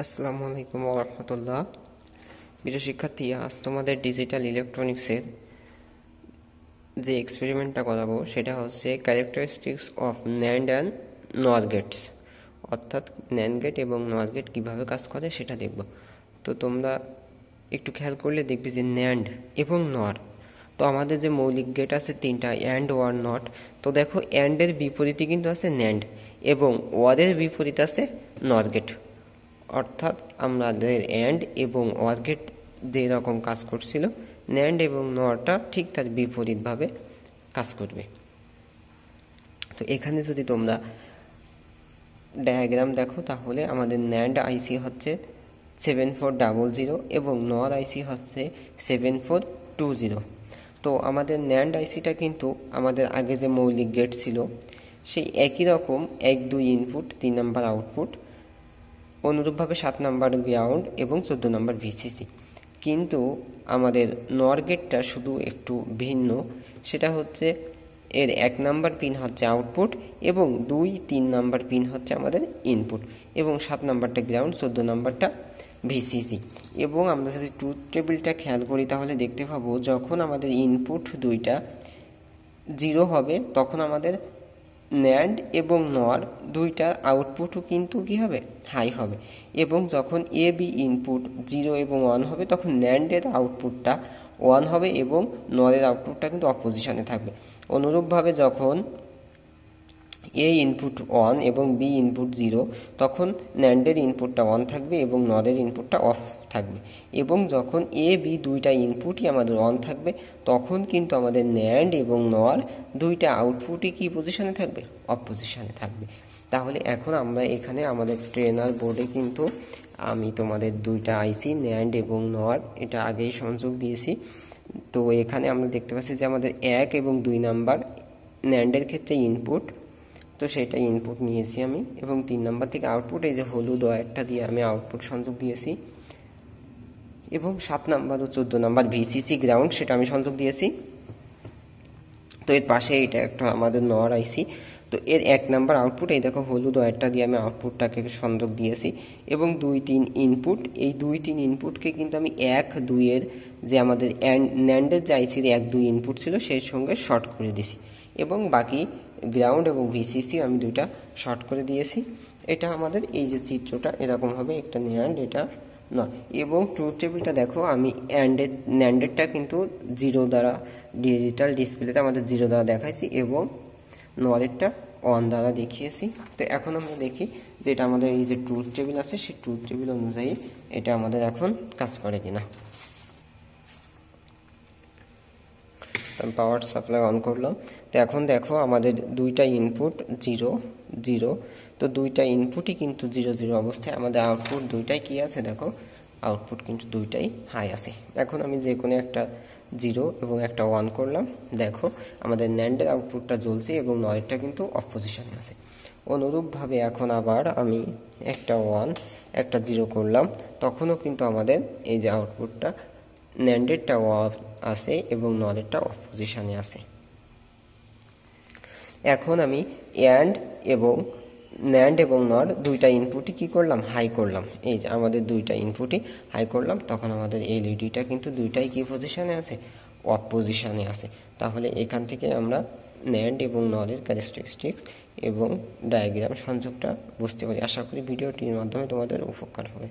আসসালামু আলাইকুম ওয়া রাহমাতুল্লাহ। প্রিয় শিক্ষার্থী, আজ তোমাদের ডিজিটাল ইলেকট্রনিক্সের যে এক্সপেরিমেন্টটা করাবো সেটা হচ্ছে ক্যারেক্টারিস্টিক্স অফ ন্যান্ড অ্যান্ড নর গেটস, অর্থাৎ ন্যান্ড গেট এবং নর গেট কীভাবে কাজ করে সেটা দেখব। তো তোমরা একটু খেয়াল করলে দেখবে যে ন্যান্ড এবং নর, তো আমাদের যে মৌলিক গেট আছে তিনটা, অ্যান্ড, ওয়ার, নট। তো দেখো অ্যান্ডের বিপরীতে কিন্তু আছে ন্যান্ড এবং ওয়ারের বিপরীত আছে নর গেট। অর্থাৎ আমাদের অ্যান্ড এবং ওয়ার গেট যেরকম কাজ করছিল, ন্যান্ড এবং নরটা ঠিক তার বিপরীতভাবে কাজ করবে। তো এখানে যদি তোমরা ডায়াগ্রাম দেখো তাহলে আমাদের ন্যান্ড আইসি হচ্ছে 7400 এবং নর আইসি হচ্ছে 7420। তো আমাদের ন্যান্ড আইসিটা কিন্তু আমাদের আগে যে মৌলিক গেট ছিল সেই একই রকম 1-2 ইনপুট, 3 নাম্বার আউটপুট, অনুরূপভাবে 7 নাম্বার গ্রাউন্ড এবং 14 নাম্বার ভিসিসি। কিন্তু আমাদের নর গেটটা শুধু একটু ভিন্ন, সেটা হচ্ছে এর 1 নাম্বার পিন হচ্ছে আউটপুট এবং 2-3 নাম্বার পিন হচ্ছে আমাদের ইনপুট এবং 7 নাম্বারটা গ্রাউন্ড, 14 নাম্বারটা ভিসিসি। এবং আমরা যদি ট্রুথ টেবিলটা খেয়াল করি তাহলে দেখতে পাবো যখন আমাদের ইনপুট দুইটা 0 হবে তখন আমাদের ন্যান্ড এবং নর দুইটার আউটপুটও কিন্তু কী হবে, হাই হবে। এবং যখন এ বি ইনপুট 0 এবং 1 হবে তখন ন্যান্ডের আউটপুটটা 1 হবে এবং নরের আউটপুটটা কিন্তু অপোজিশনে থাকবে। অনুরূপভাবে যখন এ ইনপুট 1 এবং বি ইনপুট 0 তখন ন্যান্ডের ইনপুটটা 1 থাকবে এবং নরের ইনপুটটা অফ থাকবে। এবং যখন এ বি দুইটা ইনপুটই আমাদের 1 থাকবে তখন কিন্তু আমাদের ন্যান্ড এবং নর দুইটা আউটপুটই কি পজিশনে থাকবে, অফ পজিশনে থাকবে। তাহলে এখন আমরা এখানে আমাদের ট্রেনার বোর্ডে কিন্তু আমি তোমাদের দুইটা আইসি ন্যান্ড এবং নর এটা আগেই সংযোগ দিয়েছি। তো এখানে আমরা দেখতে পাচ্ছি যে আমাদের 1 এবং 2 নাম্বার ন্যান্ডের ক্ষেত্রে ইনপুট, তো সেটা ইনপুট নিয়েছি আমি এবং 3 নাম্বার থেকে আউটপুট, এই যে হলুদ ওয়্যারটা দিয়ে আমি আউটপুট সংযোগ দিয়েছি এবং 7 নাম্বার ও 14 নাম্বার ভিসিসি গ্রাউন্ড সেটা আমি সংযোগ দিয়েছি। তো এর পাশে এটা একটা আমাদের নর আইসি, তো এর 1 নাম্বার আউটপুট, এই দেখো হলুদ ওয়্যারটা দিয়ে আমি আউটপুটটাকে সংযোগ দিয়েছি এবং 2-3 ইনপুট, এই 2-3 ইনপুটকে কিন্তু আমি 1-2 এর যে আমাদের ন্যান্ডের যে আইসির 1-2 ইনপুট ছিল সেই সঙ্গে শর্ট করে দিয়েছি এবং বাকি গ্রাউন্ড এবং ভিসিসি আমি দুইটা শর্ট করে দিয়েছি। এটা আমাদের এই যে চিত্রটা এরকম হবে, একটা ন্যান্ড, এটা নট। এবং ট্রুথ টেবিলটা দেখো আমি ন্যান্ডেরটা কিন্তু 0 দ্বারা ডিজিটাল ডিসপ্লেতে আমাদের 0 দ্বারা দেখাইছি এবং নরেরটা 1 দ্বারা দেখিয়েছি। তো এখন আমরা দেখি যে এটা আমাদের এই যে ট্রুথ টেবিল আছে সেই ট্রুথ টেবিল অনুযায়ী এটা আমাদের এখন কাজ করে কিনা। আমি পাওয়ার সাপ্লাই অন করলাম। তো এখন দেখো আমাদের দুইটা ইনপুট 0-0, তো দুইটা ইনপুটই কিন্তু 0-0 অবস্থায়, আমাদের আউটপুট দুইটাই কি আছে দেখো, আউটপুট কিন্তু দুইটাই হাই আছে। এখন আমি যে কোনো একটা 0 এবং একটা 1 করলাম, দেখো আমাদের ন্যান্ডের আউটপুটটা জ্বলছে এবং নরেরটা কিন্তু অফ পজিশনে আছে। অনুরূপভাবে এখন আবার আমি একটা 1 একটা 0 করলাম, তখনও কিন্তু আমাদের এই যে আউটপুটটা ন্যান্ডেরটা অফ আছে এবং নরেরটা অফ পজিশনে আছে। এখন আমি ন্যান্ড এবং নর দুইটা ইনপুটই কি করলাম, হাই করলাম। এই যে আমাদের দুইটা ইনপুটই হাই করলাম, তখন আমাদের এলইডিটা কিন্তু দুইটাই কি পজিশনে আছে, অফ পজিশনে আছে। তাহলে এখান থেকে আমরা ন্যান্ড এবং নরের ক্যারেক্টারিস্টিক্স এবং ডায়াগ্রাম সংযোগটা বুঝতে পারি। আশা করি ভিডিওটির মাধ্যমে তোমাদের উপকার হবে।